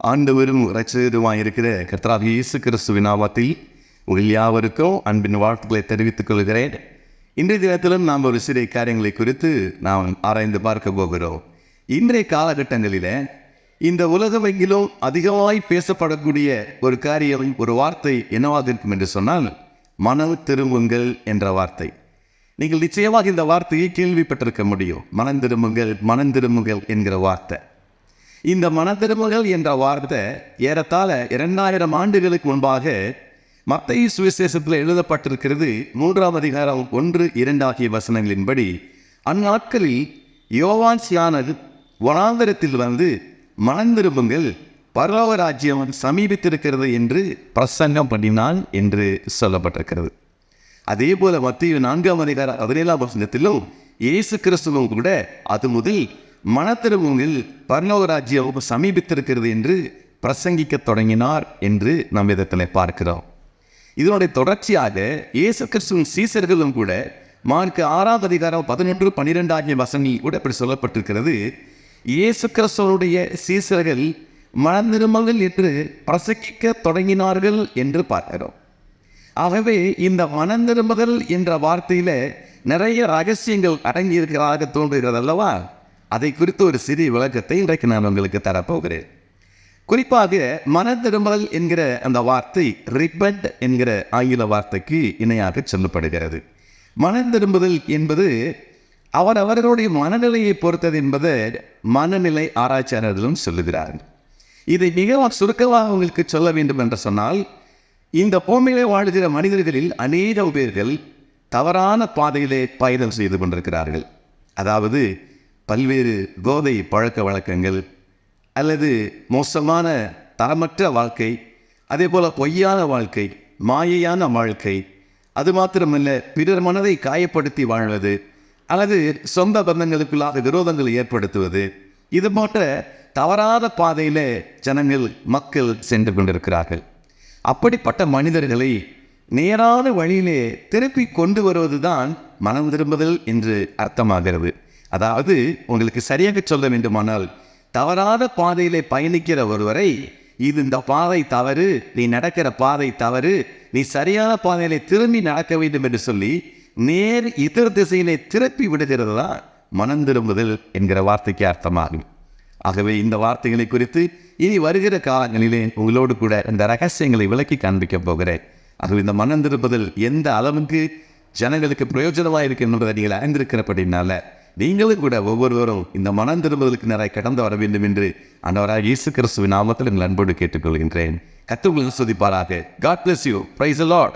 ஆண்டவரும் இரட்சகருமாய் இருக்கிற கர்த்தராகிய இயேசு கிறிஸ்துவின் நாமத்தில் உங்கள் யாவருக்கும் அன்பின் வாழ்த்துக்களை தெரிவித்துக் கொள்கிறேன். இன்றைய தினத்திலும் நாம் ஒரு சிறிய காரியங்களை குறித்து நாம் ஆராய்ந்து பார்க்க போகிறோம். இன்றைய காலகட்டங்களில் இந்த உலகமெங்கிலும் அதிகமாய் பேசப்படக்கூடிய ஒரு காரியம், ஒரு வார்த்தை என்னவாக இருக்கும் என்று சொன்னால், மனம் திரும்புங்கள் என்ற வார்த்தை. நீங்கள் நிச்சயமாக இந்த வார்த்தையை கேள்விப்பட்டிருக்க முடியும். மனம் திரும்புங்கள் என்கிற வார்த்தை. இந்த மனந்திரும்புங்கள் என்ற வார்த்தை ஏறத்தாழ 2000 ஆண்டுகளுக்கு முன்பாக மத்தேயு சுவிசேஷத்தில் எழுதப்பட்டிருக்கிறது. 3ஆம் அதிகாரம் 1-2 ஆகிய வசனங்களின்படி, அந்நாட்களில் யோவான் ஸ்நானன் வனாந்தரத்தில் வந்து மனந்திரும்புங்கள், பரலோக ராஜ்யம் சமீபித்திருக்கிறது என்று பிரசங்கம் பண்ணினான் என்று சொல்லப்பட்டிருக்கிறது. அதே போல மத்தேயு 4ஆம் அதிகாரம் 17ஆம் வசனத்திலும் இயேசு கிறிஸ்துவும் கூட அது முதல் மனத்திரும்புங்கள், பரலோக ராஜ்யம் சமீபித்திருக்கிறது என்று பிரசங்கிக்க தொடங்கினார் என்று நம் விதத்தில் பார்க்கிறோம். இதனுடைய தொடர்ச்சியாக இயேசு கிறிஸ்துவின் சீசர்களும் கூட மார்க் 6ஆம் அதிகாரம் 11-12 ஆகிய வசனங்களில் கூட இப்படி சொல்லப்பட்டிருக்கிறது. இயேசு கிறிஸ்துவனுடைய சீசர்கள் மனந்திரும்புங்கள் என்று பிரசங்கிக்க தொடங்கினார்கள் என்று பார்க்கிறோம். ஆகவே இந்த மனந்திரும்புதல் என்ற வார்த்தையில நிறைய ரகசியங்கள் அடங்கியிருக்கிறதாக தோன்றுகிறது அல்லவா? அதை குறித்து ஒரு சிறிய விளக்கத்தை இன்றைக்கு நான் உங்களுக்கு தரப்போகிறேன். குறிப்பாக மனந்திரும்புதல் என்கிற அந்த வார்த்தை ரிப்பெண்ட் என்கிற ஆங்கில வார்த்தைக்கு இணையாக சொல்லப்படுகிறது. மனந்திரும்புதல் என்பது அவர்களுடைய மனநிலையை பொறுத்தது என்பதை மனநிலை ஆராய்ச்சியாளர்களும் சொல்லுகிறார்கள். இதை மிகவும் சுருக்கமாக உங்களுக்கு சொல்ல வேண்டும் என்று சொன்னால், இந்த பூமியிலே வாழ்கிற மனிதர்களில் அநேக பேர்கள் தவறான பாதையிலே பயணம் செய்து கொண்டிருக்கிறார்கள். அதாவது பல்வேறு போதை பழக்க வழக்கங்கள் அல்லது மோசமான தரமற்ற வாழ்க்கை, அதே போல் பொய்யான வாழ்க்கை, மாயையான வாழ்க்கை, அது மாத்திரமல்ல பிறர் மனதை காயப்படுத்தி வாழ்வது அல்லது சொந்த பந்தங்களுக்குள்ளாக விரோதங்களை ஏற்படுத்துவது, இது போன்ற தவறான பாதையில் மக்கள் சென்று கொண்டிருக்கிறார்கள். அப்படிப்பட்ட மனிதர்களை நேரான வழியிலே திருப்பி கொண்டு வருவதுதான் மனம் திரும்புதல் என்று அர்த்தமாகிறது. அதாவது உங்களுக்கு சரியாக சொல்ல வேண்டுமானால், தவறான பாதையிலே பயணிக்கிற ஒருவரை, இது இந்த பாதை தவறு, நீ நடக்கிற பாதை தவறு, நீ சரியான பாதையிலே திரும்பி நடக்க வேண்டும் என்று சொல்லி நேர் எதிர் திசையிலே திருப்பி விடுகிறது தான் மனம் திரும்புதல் என்கிற வார்த்தைக்கு அர்த்தமாகும். ஆகவே இந்த வார்த்தைகளை குறித்து இனி வருகிற காலங்களிலே உங்களோடு கூட இந்த ரகசியங்களை விளக்கி காண்பிக்க போகிறேன். ஆகவே இந்த மனம் திரும்புதல் எந்த அளவுக்கு ஜனங்களுக்கு பிரயோஜனமாக இருக்கு என்பதை நீங்கள் அறிந்திருக்கிறபடினால, நீங்களும் கூட ஒவ்வொருவரும் இந்த மனம் திரும்புதலுக்கு நிறைய கடந்து வர வேண்டும் என்று ஆண்டவராகிய இயேசு கிறிஸ்துவின் நாமத்தில் உங்கள் அன்போடு கேட்டுக்கொள்கின்றேன். கர்த்தர் உங்களை ஆசீர்வதிப்பாராக. God bless you. Praise the Lord.